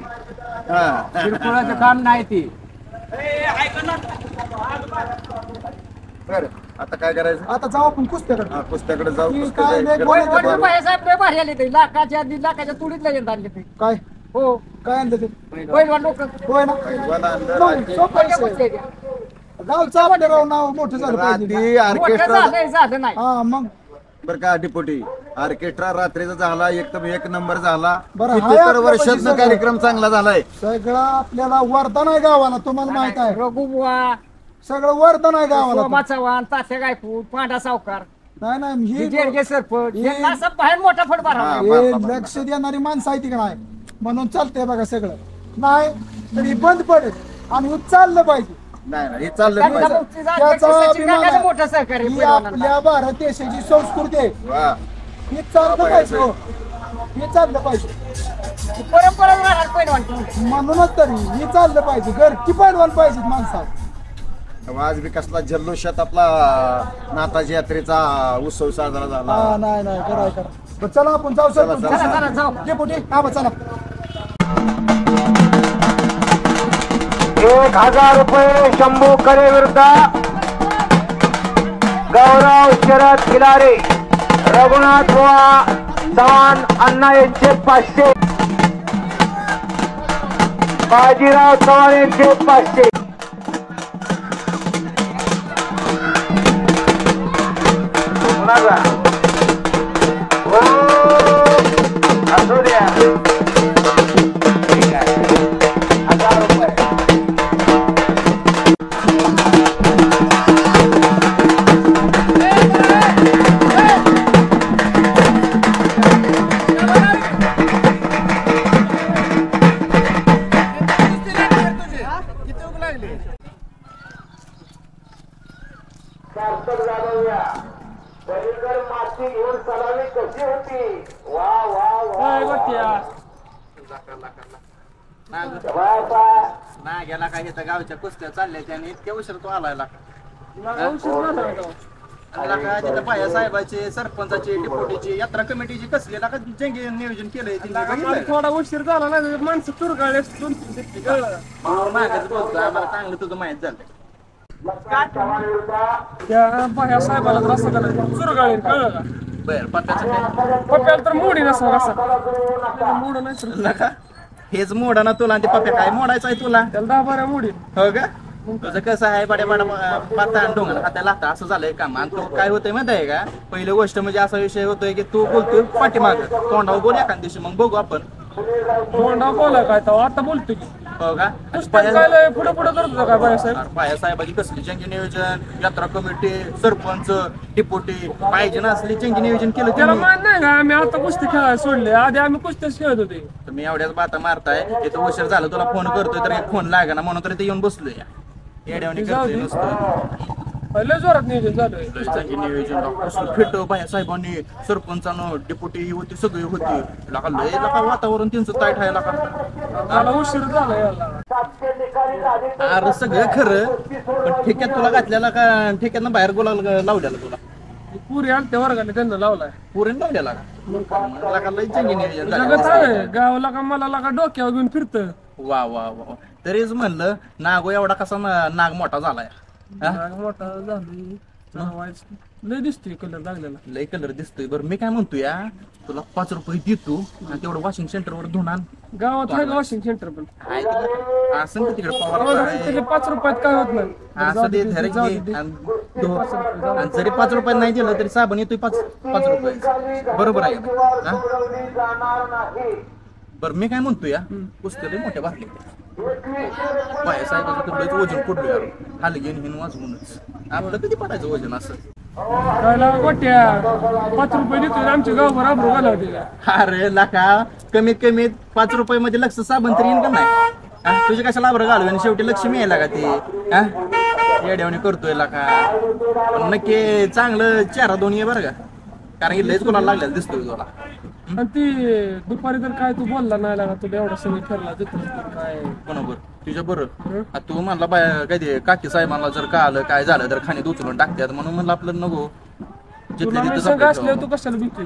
हा. किरकोळाचं काम नाही ती. बरं आता काय करायचं आता जाऊ आपण कुस्त्याकडे हा, पुस्तकाकडे जाऊ ती पुस्तक काय जायचं. नाही वडील बोलायचं वडील बाळासाहेब लय भारी आले ते लाखाच्या तुडीत लगेच आणले ते. काय हो काय आणलं ते पहिलवान लोक होय ना पहिलवान आणलं, मग रात्री- सोपं आहे. गावचं आपलं राव नाव मोठं झालं पाहिजे रात्री मोठं ऑर्केस्ट्रा झालं नाही. हा मग बर का डिपोटी ऑर्केस्ट्रा रात्रीचा झाला एकदम एक नंबर झाला बरं, हाय कितीतर आपल्या वर्षात पैसे कार्यक्रम चांगला झालाय सगळं आपल्याला वरदान आहे गावाला तुम्हाला माहित आहे रघुबुवा सगळं वरदान आहे गावाला सोमा चव्हाण तात्या गायपूर पांडा सावकार नाही नाही हे ही जेडगे सरपंच हे- यांना असं बाहेर मोठा फड भरला. हा. हे लक्ष देणारी माणसं आहे ती का नाही म्हणून चालतंय बघा सगळं नाही तर हे बंद पडेल आणि हे चाललं पाहिजे नाही नाही हे चाललं त्यांना पाहिजे. मुक्तीचा अध्यक्ष त्याचा सचिन अभिमान काकाचं आहे. मोठं सहकार्य ही पहिलवानांना. आपल्या भारत देशाची संस्कृती आहे वा हे चाललं पाहिजे हो. हे चाललं पाहिजे परंपरा राहणार पहिलवान. म्हणूनच तरी हे चाललं पाहिजे घरची पैलवान पाहिजे माणसा आज बी कसला जल्लोषात आपला नाताजी यात्रेचा उत्सव साजरा झाला हा नाही नाही करा करा बरं, चला आपण जाऊ सर चला, चला, चला, जाऊ. डेपुटी हा बरं, चला 1000 रुपये शंभू करे विरुद्ध गौरव शरद खिलारे रघुनाथ बुवा चव्हाण अण्णा यांचे 500 बाजीराव चव्हाण यांचे 500 असू द्या ठीक आहे 1000 रुपये सार्थक जाधवया पलीकड माती घेऊन सलामी कशी होती वा वा वा ना गेला काय इथं गावच्या कुस्त्या चालल्या त्याने इतक्या उशीर तो आलाय तिथं पाया साहेबाचे सरपंचाचे डिपोटीची यात्रा कमिटीची कसली लागा जंगी नियोजन केलंय तिने थोडा उशीर झाला नाही माणसं चुरगाळले 2-3 कळलं मागच बोलतो आम्हाला चांगलं तुझं माहित झालं त्या बाया साहेबाला तर असं करायचं चुरगाळी कळलं का बर पप्प्याचं काय पप्प्याला तर मोडी नसणार असं मोड नाही तर का हेच मोडा ना तुला आणि ते पप्प्या काय मोडायचं आहे तुला त्याला 10-12 मोडी हो का तुझं कसं आहे बड्या पाता डोंगर हाताला लागता असं झालंय काम आणि तू काय होतंय माहिती आहे का पहिली गोष्ट म्हणजे असा विषय होतोय की तू बोलतोय पाठीमाग तोंडावर बोल एखाद्या दिवशी मग बघू आपण तोंडा बोला काय तर आता बोलतो की हो का काय पुढे पुढे करत होता काय बाया साहेब पाया साहेबाची कसली जंगी नियोजन यात्रा कमिटी सरपंच डिपोटी पाहिजे ना असली जंगी नियोजन केलं त्याला तुम्ही. मान नाही का आम्ही आता कुस्ती खेळायला सोडले आधी आम्ही कुस्त्याच खेळत होते तुम्ही एवढ्याच बाता मारताय इथं उशीर झालं तुला फोन करतोय तर एक फोन लागा ना म्हणून तर ते येऊन बसलोय येड्यावणी करतोय नुसतं लय जोरात नियोजन झालंय जंगी नियोजन कसलं फिट बाया साहेबांनी सरपंचानं डिपोटी होती सगळी होती लका वातावरण त्यांचं ताईट आहे मला उशीर झाला याला अरे सगळं खरं पण ठेक्यात तुला घातलेला का ठेक्यातनं बाहेर गोला लावलेला तुला पुरी आलत्या वर्गाने त्यांना लावलाय पुरीन लावलेला का लय चंगी नियोजन झालं. जगत आहे गावाला का मला लागा डोक्यावर घेऊन फिरत वा वा वा तरीच म्हणलं नागो एवढा कसा नाग मोठा झालाय मोठा झाला लय दिसतोय कलर लागलेला लय कलर दिसतोय. बरं मी काय म्हणतो या तुला 5 रुपये देतो आणि तेवढं वॉशिंग सेंटर वर धुणार गावात आहे वॉशिंग सेंटर पण असं ना तिकडे पवार 5 रुपयात काय होत नाही असं दे धर घे आणि जरी 5 रुपये नाही दिलं तरी साबण येतोय 5 रुपये बरोबर आहे हा? बरं मी काय म्हणतो या पुस्तक मोठ्या भरले बाया साहेबाचं तेवढंच वजन कुठलं यार हलगेन हिन वाजवूनच आपलं कधी पडायचं वजन असं कायला गोट्या 5 रुपये देतोय आमच्या गावावर आबरू घाला होते अरे लाका कमीत कमी 5 रुपये मध्ये लक्ष साबण तरी येईन का नाही तुझे कशाला आबरं घालू आणि शेवटी लक्ष मिळायला का ते येड्यावणी करतोय लाका पण नक्की चांगलं चेहरा दोन्ही आहे बरं का कारण की लयच कोणाला लागलेलं दिसतोय तुला आणि ती दुपारी तर काय तू बोलला नाही लागा तुला एवढा समय ठरला काय बरोबर तुझ्या बरं तू म्हणला काय ते काकी साहेबांना जर का आलं काय झालं तर खाणीत उचलून टाकतात म्हणून म्हणलं आपलं नको तू कशाला भीती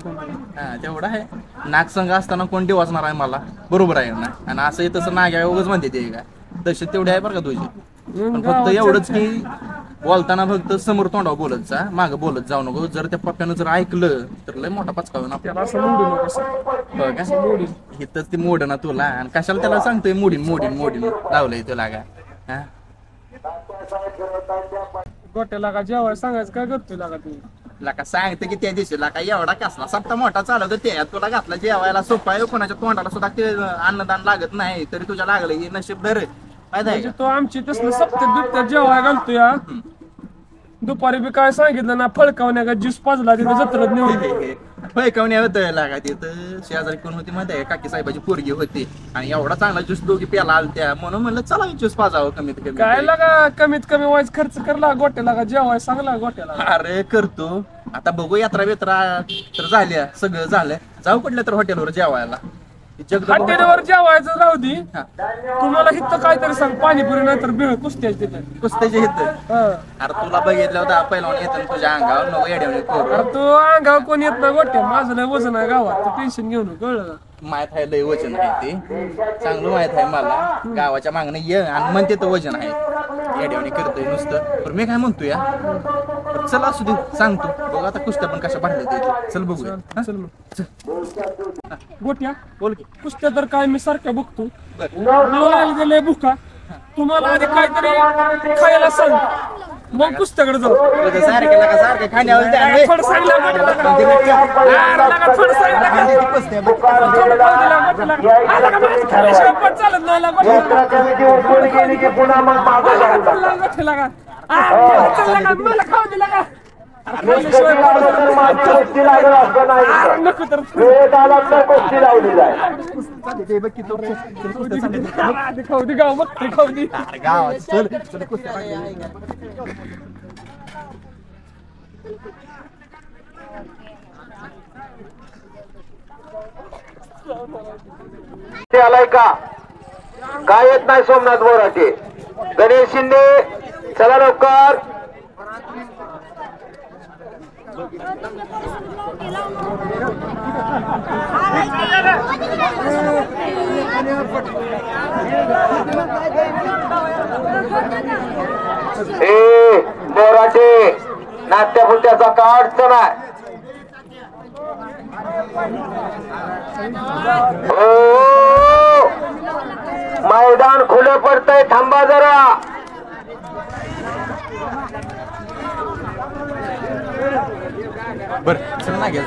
हा तेवढं आहे नाग संघ असताना कोण वाचणार आहे मला बरोबर आहे ना आणि असं तसं नाग आहे उगाच म्हणते ते काय तसे तेवढे आहे बरं का तुझे पण फक्त एवढंच की बोलताना फक्त समोर तोंडावर बोलत जा मागं बोलत जाऊ नको जर त्या पप्प्यानं जर ऐकलं तर लय मोठा पचका होईल इथंच ती मोड ना तुला आणि कशाला त्याला सांगतोय मोडीन लावलंय तुला का गोट्याला का जेवायला सांगायचं काय करतोय लागा तू लाका सांगते की त्या दिवशी लाका एवढा कसला सप्ता मोठा चालत ते तुला घातला जेवायला सोपा आहे कोणाच्या तोंडाला सुद्धा ते अन्नदान लागत नाही तरी तुझ्या लागलं ही नशीब धर म्हणजे तो आमची तसलं सप्त्यात बिप्त्यात जेवायला घालतो या दुपारी बी काय सांगितलं ना फळकावण्या का ज्यूस पाजला तिथं जत्रत नेऊन फळकावण्या होतं लागा तिथं शेजारी कोण होती माहिती आहे काकी साहेबाची पोरगी होती आणि एवढा चांगला ज्यूस दोघी प्याला आलत्या म्हणून म्हणलं चला ज्यूस पाजावं कमीत कमी काय लागा कमीत कमी वाईज खर्च करला गोट्याला का जेवाय सांगला गोट्याला अरे करतो आता बघू यात्रा बित्रा तर झाल्या सगळं झालंय जाऊ कुठल्या तर हॉटेलवर जेवायला हॉटेलवर जेवायचं राहू दे तुम्हाला हिथं काहीतरी सांग पाणीपुरी नाही तर बिळ कुस्त्याची तिथे कुस्त्याची हित अरे तुला बघितलं होतं पहिला येत तुझ्या अंगावर नको येड्यावणी करू अरे तू अंगावर कोण येत नाही गोट्या माझं लय वजन आहे गावात तू टेन्शन घेऊ नको कळलं माहित आहे लय वजन आहे ते चांगलं माहित आहे मला गावाच्या मागणं ये आणि म्हणते तर वजन आहे येड्यावणी करतोय नुसतं पण मी काय म्हणतो या चल असू दे सांगतो बघ आता कुस्त्या पण कशा भरल्या चल बघूया चल गोट्या बोल की कुस्त्या तर काय मी सारख्या बघतो गेले भुका तुम्हाला आधी काहीतरी खायला सांग मग कुस्त्याकडे जाऊ सारखं खाण्यावर चालत गाव बघ आलाय का काय येत नाही सोमनाथ बोराटे गणेश शिंदे चला लवकर ए बोराटे नाट्यपुट्याचा का अडचण आहे मैदान खुलं पडतंय थांबा जरा बर चल ना घ्या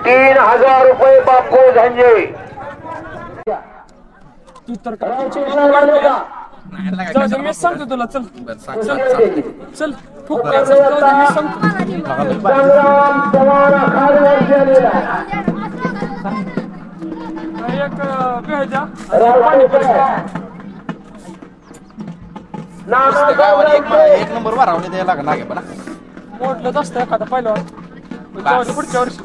3000 रुपये बापू झांजे तू तर मी सांगतो तुला चल चल मी एक नंबर वारावले द्यायला लागणार पण मोठलं असतं एखादा पहिला पुढच्या वर्षी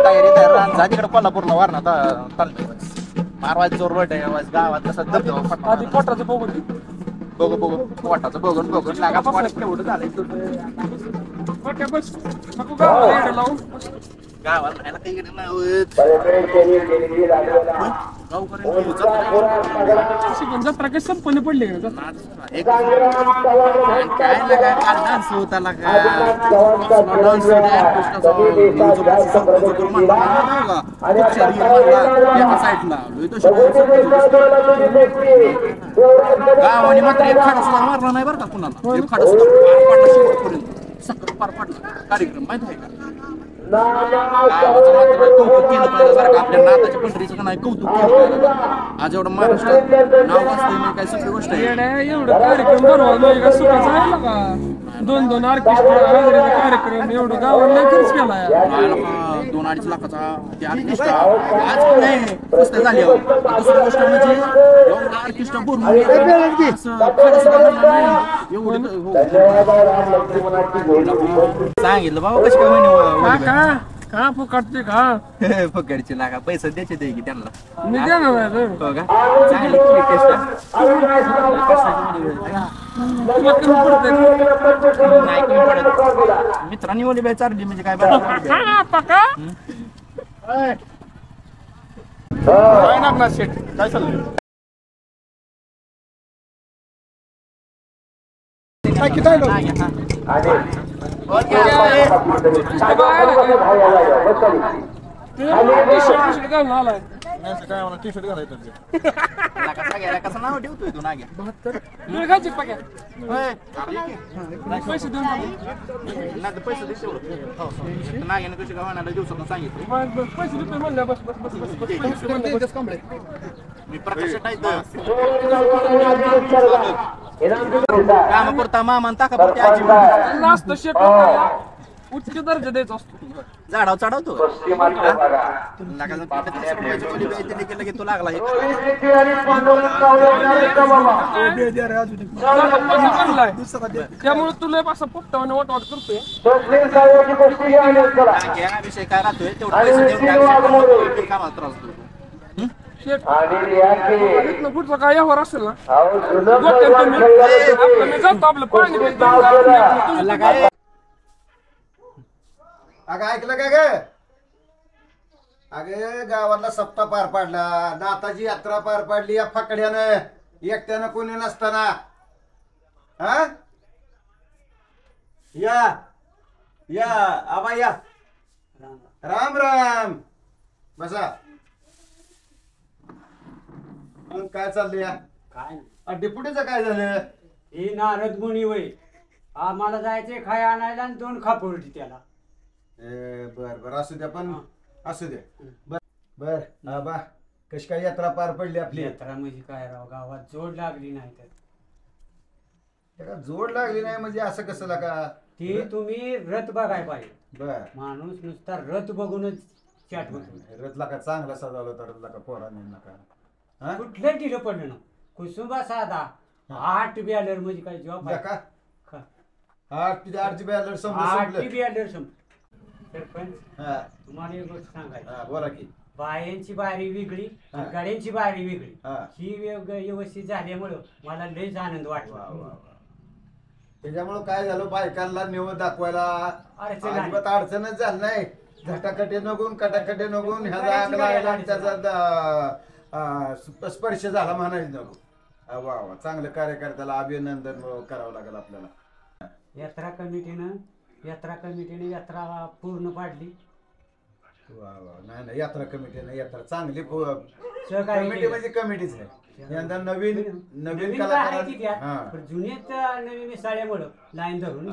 तयारी तयार तिकडे कोल्हापूरला वारणा चालतोय मारवायचं जोर वाट आहे गावात कसं धबधबा आधी पोटाचं बघून बघू पोटाचं बघून लागा पोटात केवढं झालंय बस नको गावाला लावून गावाला राहायला काही इकडे जत्रा काही संपन्न पडली का काय लागा काल डान्स होता लागा डान्स एका साईडला गावाने मात्र एक खाडा सुद्धा मारला नाही बरं का कुणाला एक खाडा सुद्धा पार पडला शेवटपर्यंत सगळं पार पडला कार्यक्रम माहित आहे का गावाचं मात्र कौतुक केलं पाहिजे जर का आपल्या नाताच्या पंढरीचं का नाही कौतुक केलं पाहिजे आज एवढं महाराष्ट्रात नाव वाचतंय म्हणजे काय सोपी गोष्ट आहे एवढं कार्यक्रम बनवा म्हणजे काय सुखाचं आहे ना का 2-2 ऑर्केस्ट्रा कार्यक्रम एवढं गावाला खर्च केला 2-2.5 लाखाचा ते ऑर्केस्ट्रा आज नाही पुस्तक झाली दुसरी गोष्ट म्हणजे एवढं ऑर्केस्ट्रा भरून सांगितलं बाबा कशी काय का का फुकटते का फुकटचे लागा पैसे द्यायचे ते की त्यांना मी देणार हो का चांगली केली टेस्ट नाही कमी पडत मित्रांनी ओली बाई चालली म्हणजे काय बरं काय नागनाथ शेठ काय चाललंय कसं नाव ठेवतोय तू नाग्या पैसे देऊन पैसे दे नाग्याने कशी गावाला दिवसातून सांगितलं पैसे देतोय म्हणलं बस मी प्रकाश काम करता मामा टाका असतं शेट उच्च दर्जा द्यायचा असतो झाडाव चढवतो तो लागला त्यामुळे तुला असं पोपटावाने वाटवाट करतोय विषय काय राहतोय तेवढं पैसे देऊन कामाला त्रास देतो पुढचा काय यावर असेल ना मी जातो आपलं पाणी अगं ऐकलं का ग अगे गावातला सप्ताह पार पाडला नाताची यात्रा पार पाडली या फकड्यानं एकट्यानं कोणी नसताना हा या आबा या राम राम बसा काय चाललंय या काय डेप्युटीचं काय झालं ही नारद मुनी वय आम्हाला जायचे खाय आणायला आणि 2 खापरटी त्याला बर बर असू द्या पण असू द्या बर आबा कशी काय यात्रा पार पडली आपली यात्रा म्हणजे काय राव गावात जोड लागली नाही तर जोड लागली नाही म्हणजे असं कसं लागा ती तुम्ही रथ बघाय पाहिजे बर माणूस नुसता रथ बघूनच चाट रथला का चांगला सजावलं तर रथला का पोरांनी नका कुठलं ढिलं पडलं ना कुसुंबा साधा 8 बॅलर म्हणजे काय जॉब का 8 बॅलर सरपंच तुम्हाला एक गोष्ट सांगायची बोला की बायांची बारी वेगळी गाड्यांची बारी वेगळी ही व्यवस्थित झाल्यामुळं मला लयच आनंद वाटला त्याच्यामुळे काय झालं बायकांना निवड दाखवायला अजिबात अडचणच झाली नाही झटाकटे नगून कटाकटे नगून ह्याचा त्याचा स्पर्श झाला म्हणायचं नको वा वा चांगलं कार्यकर्त्याला अभिनंदन करावं लागेल आपल्याला यात्रा कमिटीने यात्रा पूर्ण पाडली वा वा नाही नाही यात्रा कमिटीने यात्रा चांगली कमिटी म्हणजे कमिटीच आहे यंदा नवीन कलाकार जुन्यात नवीन मिसाळ्यामुळं लाईन धरून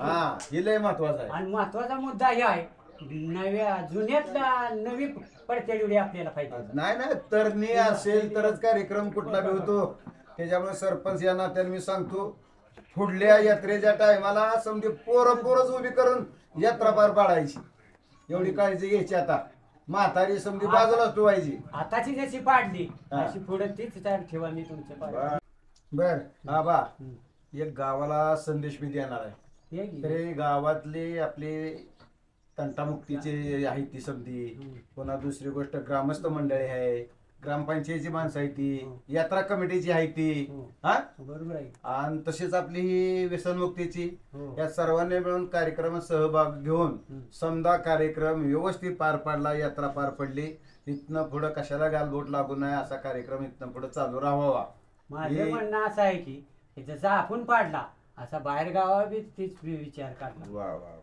हे लय महत्वाचं आहे आणि महत्वाचा मुद्दा हे आहे नव्या जुन्यात नवी पडतेडी आपल्याला पाहिजे नाही तरणी असेल तरच कार्यक्रम कुठला बी होतो त्याच्यामुळे सरपंच या नात्याने मी सांगतो पुढल्या यात्रेच्या टायमाला समजे पोरच उभी करून यात्रा पार पाडायची एवढी काळजी घ्यायची आता म्हातारी समजी बाजूलाच ठेवायची आताची जशी पाडली अशी पुढे तीच ठेवा मी तुमच्या बर आबा एक गावाला संदेश मी देणार आहे तरी गावातले आपले तंटामुक्तीचे आहेत ती समधी पुन्हा दुसरी गोष्ट ग्रामस्थ मंडळी आहे ग्रामपंचायतीची माणसं आहे ती, यात्रा कमिटीची आहे ती, हा बरोबर आहे. आणि तसेच आपली ही व्यसनमुक्तीची, या सर्वांनी मिळून कार्यक्रमात सहभाग घेऊन समजा कार्यक्रम व्यवस्थित पार पाडला, यात्रा पार पडली. इथनं पुढं कशाला गालबोट लागू नये असा कार्यक्रम इथनं पुढे चालू राहावा. माझं म्हणणं असं आहे की जसा आपण पाडला असा बाहेर गावा बी तीच विचार काढला. वा वा